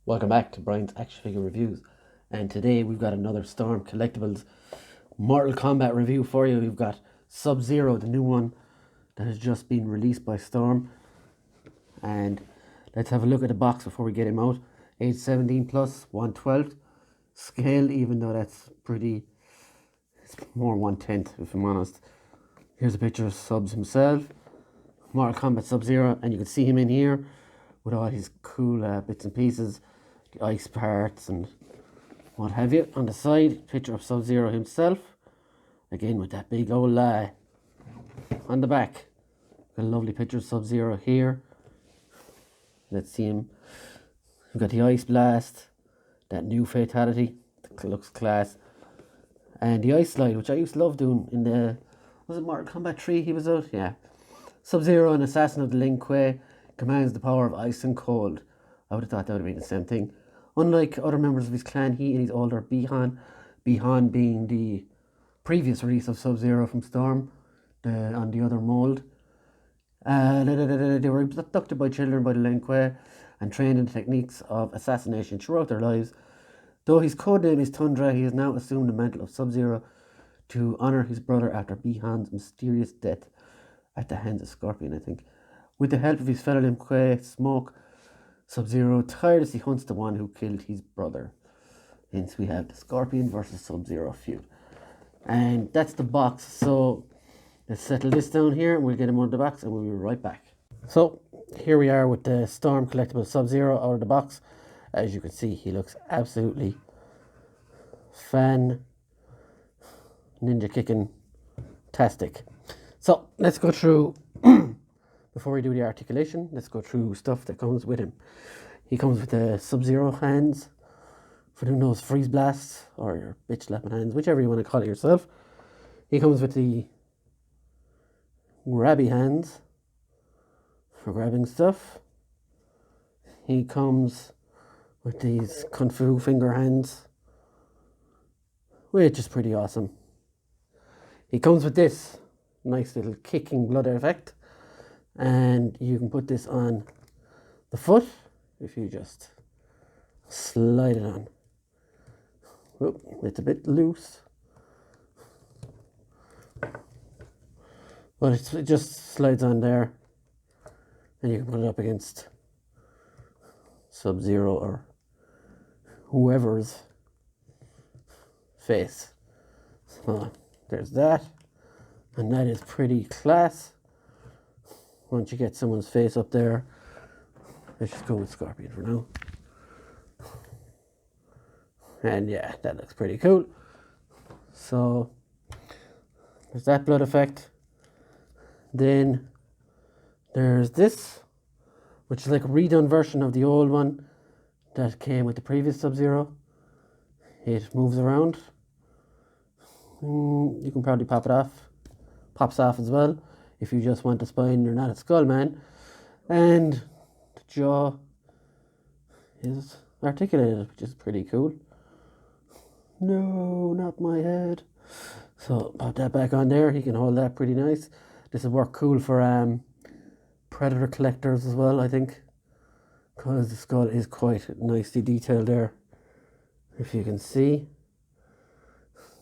Welcome back to Brian's Action Figure Reviews, and today we've got another Storm Collectibles Mortal Kombat review for you. We've got Sub-Zero, the new one that has just been released by Storm, and let's have a look at the box before we get him out. Age 17 plus, 1/12 scale, even though that's pretty, it's more 1/10 if I'm honest. Here's a picture of Subs himself, Mortal Kombat Sub-Zero, and you can see him in here with all his cool bits and pieces, the ice parts and what have you. On the side, picture of Sub-Zero himself, again with that big old on the back. Got a lovely picture of Sub-Zero here. Let's see him. We've got the ice blast, that new fatality, that looks class, and the ice slide, which I used to love doing in the, was it Mortal Kombat 3 he was out? Yeah. Sub-Zero, an assassin of the Lin Kuei, commands the power of ice and cold. I would have thought that would have been the same thing. Unlike other members of his clan, he and his older Bihan being the previous release of Sub-Zero from Storm, on the other mold. They were abducted by children by the Lin Kuei and trained in the techniques of assassination throughout their lives. Though his codename is Tundra, he has now assumed the mantle of Sub-Zero to honour his brother after Bihan's mysterious death at the hands of Scorpion, I think. With the help of his fellow Lin Kuei, Smoke, Sub-Zero tirelessly hunts the one who killed his brother. Hence we have the Scorpion versus Sub-Zero feud. And that's the box. So let's settle this down here and we'll get him on the box and we'll be right back. So here we are with the Storm Collectibles Sub-Zero out of the box. As you can see, he looks absolutely ninja kicking tastic. So let's go through before we do the articulation, let's go through stuff that comes with him. He comes with the Sub-Zero hands for doing those freeze blasts, or your bitch slapping hands, whichever you want to call it yourself. He comes with the grabby hands for grabbing stuff. He comes with these Kung Fu finger hands, which is pretty awesome. He comes with this nice little kicking blood effect. And you can put this on the foot if you just slide it on. Whoop, it's a bit loose, but it just slides on there, and you can put it up against Sub-Zero or whoever's face. So there's that, and that is pretty class. Once you get someone's face up there, let's just go with Scorpion for now. And yeah, that looks pretty cool. So there's that blood effect. Then there's this, which is like a redone version of the old one that came with the previous Sub-Zero. It moves around. You can probably pop it off. Pops off as well if you just want a spine, you're not a skull man. And the jaw is articulated, which is pretty cool. No, not my head. So pop that back on there. He can hold that pretty nice. This will work cool for Predator collectors as well, I think, because the skull is quite nicely detailed there, if you can see,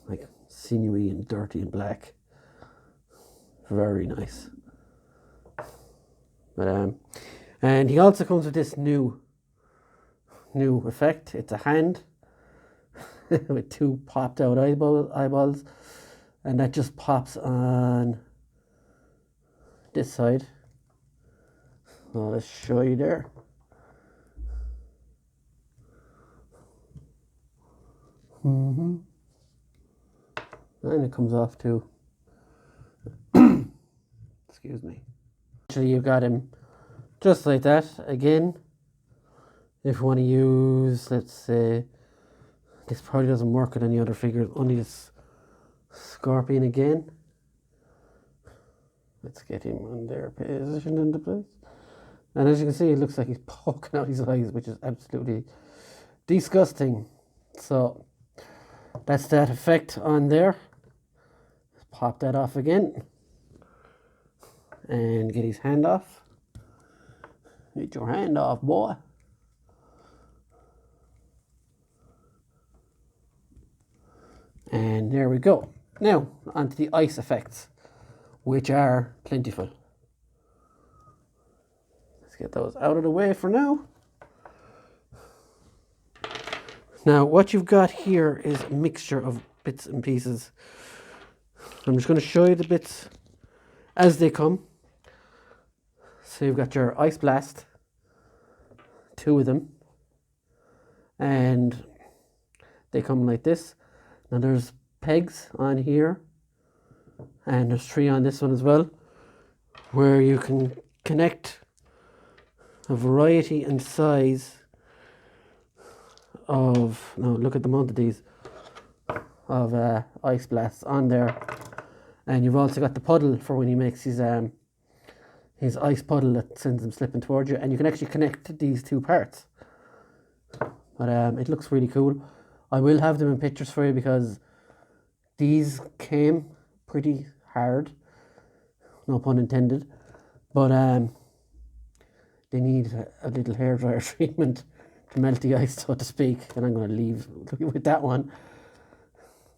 like sinewy and dirty and black. Very nice. But and he also comes with this new effect. It's a hand with two popped out eyeballs, and that just pops on this side. So let's show you there. And it comes off too. Excuse me. Actually, you've got him just like that. Again, if you want to use, let's say, this probably doesn't work with any other figures, only this Scorpion again. Let's get him on there, positioned into place. And as you can see, it looks like he's poking out his eyes, which is absolutely disgusting. So that's that effect on there. Pop that off again. And get his hand off. Get your hand off, boy. And there we go. Now, onto the ice effects, which are plentiful. Let's get those out of the way for now. Now, what you've got here is a mixture of bits and pieces. I'm just going to show you the bits as they come. So you've got your Ice Blast, 2 of them, and they come like this. Now there's pegs on here, and there's 3 on this one as well, where you can connect a variety and size of, now look at the amount of these, of Ice Blasts on there. And you've also got the puddle for when he makes his ice puddle that sends him slipping towards you, and you can actually connect these 2 parts. But it looks really cool. I will have them in pictures for you because these came pretty hard, no pun intended, but they need a little hairdryer treatment to melt the ice, so to speak, and I'm going to leave with that one.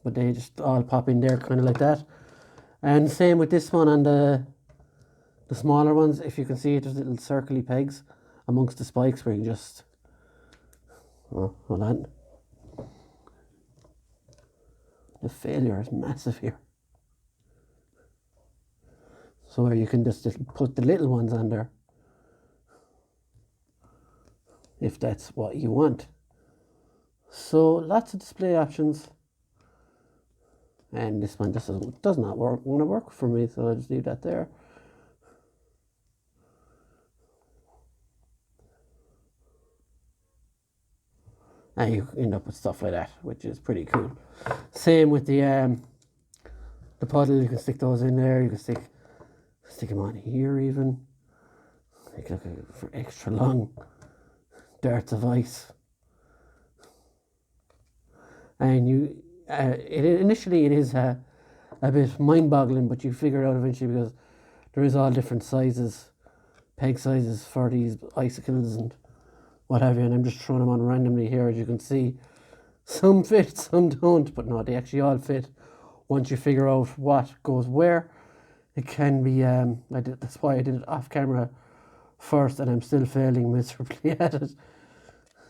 But they just all pop in there kind of like that. And same with this one, and the smaller ones, if you can see it, there's little circly pegs amongst the spikes where you can just, oh, hold on. The failure is massive here. So where you can just put the little ones on there, if that's what you want. So lots of display options. And this one just does not want to work for me, so I'll just leave that there. And you end up with stuff like that, which is pretty cool. Same with the puddle. You can stick those in there. You can stick them on here even. Like for extra long darts of ice. And you. Initially it is a bit mind-boggling, but you figure it out eventually because there is all different sizes, peg sizes for these icicles and what have you, and I'm just throwing them on randomly here. As you can see, some fit, some don't, but no, they actually all fit once you figure out what goes where. It can be, that's why I did it off camera first, and I'm still failing miserably at it.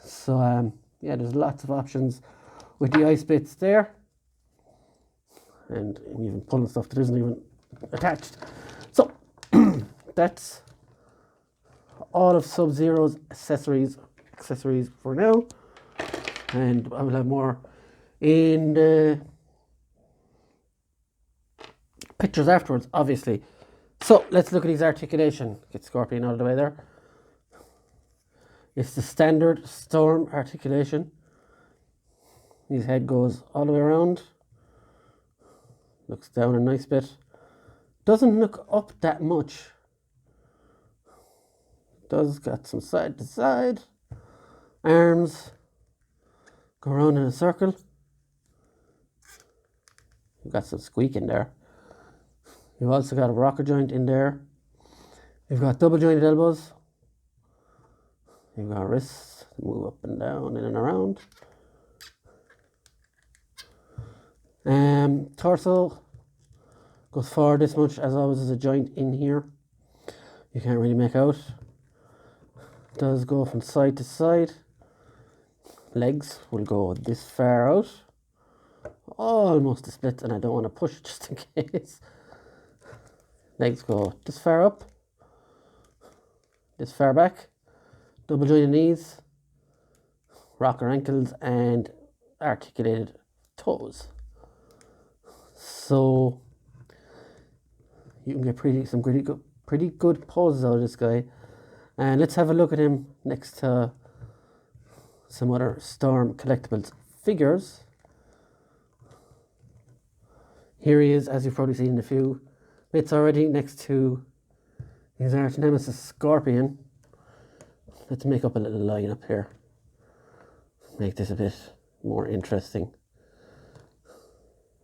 So yeah, there's lots of options with the ice bits there, and even pulling stuff that isn't even attached. So that's all of Sub-Zero's accessories for now, and I will have more in the pictures afterwards, obviously. So let's look at his articulation. Get Scorpion out of the way there. It's the standard Storm articulation. His head goes all the way around, looks down a nice bit, doesn't look up that much, does got some side to side, arms go around in a circle, you've got some squeak in there, you've also got a rocker joint in there, you've got double jointed elbows, you've got wrists that move up and down, in and around. Torso goes forward this much, as always. There's a joint in here you can't really make out. Does go from side to side. Legs will go this far out, almost a split, and I don't want to push it just in case. Legs go this far up, this far back, double jointed knees, rocker ankles, and articulated toes. So you can get some pretty good poses out of this guy. And let's have a look at him next to some other Storm Collectibles figures. Here he is, as you've probably seen in a few bits already, next to his arch nemesis Scorpion. Let's make up a little line up here. Make this a bit more interesting.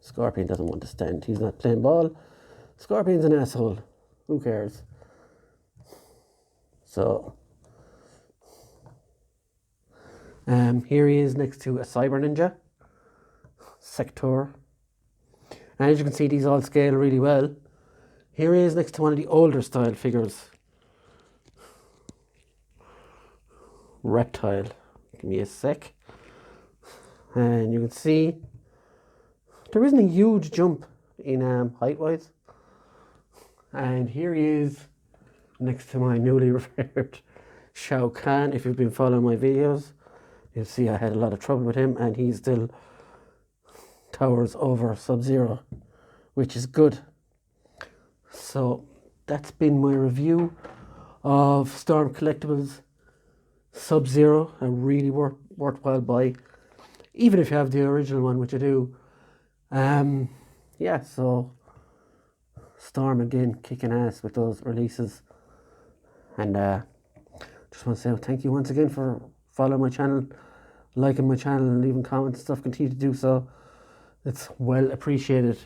Scorpion doesn't want to stand. He's not playing ball. Scorpion's an asshole. Who cares? So, here he is next to a Cyber Ninja, Sector And as you can see, these all scale really well. Here he is next to one of the older style figures. Reptile. Give me a sec. And you can see there isn't a huge jump in height-wise. And here he is next to my newly repaired Shao Kahn. If you've been following my videos, you'll see I had a lot of trouble with him, and he still towers over Sub-Zero, which is good. So that's been my review of Storm Collectibles Sub-Zero. A really worthwhile buy, even if you have the original one, which I do. Yeah, so Storm again kicking ass with those releases. And just want to say thank you once again for following my channel, liking my channel, and leaving comments and stuff. Continue to do so. It's well appreciated.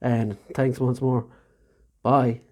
And thanks once more. Bye.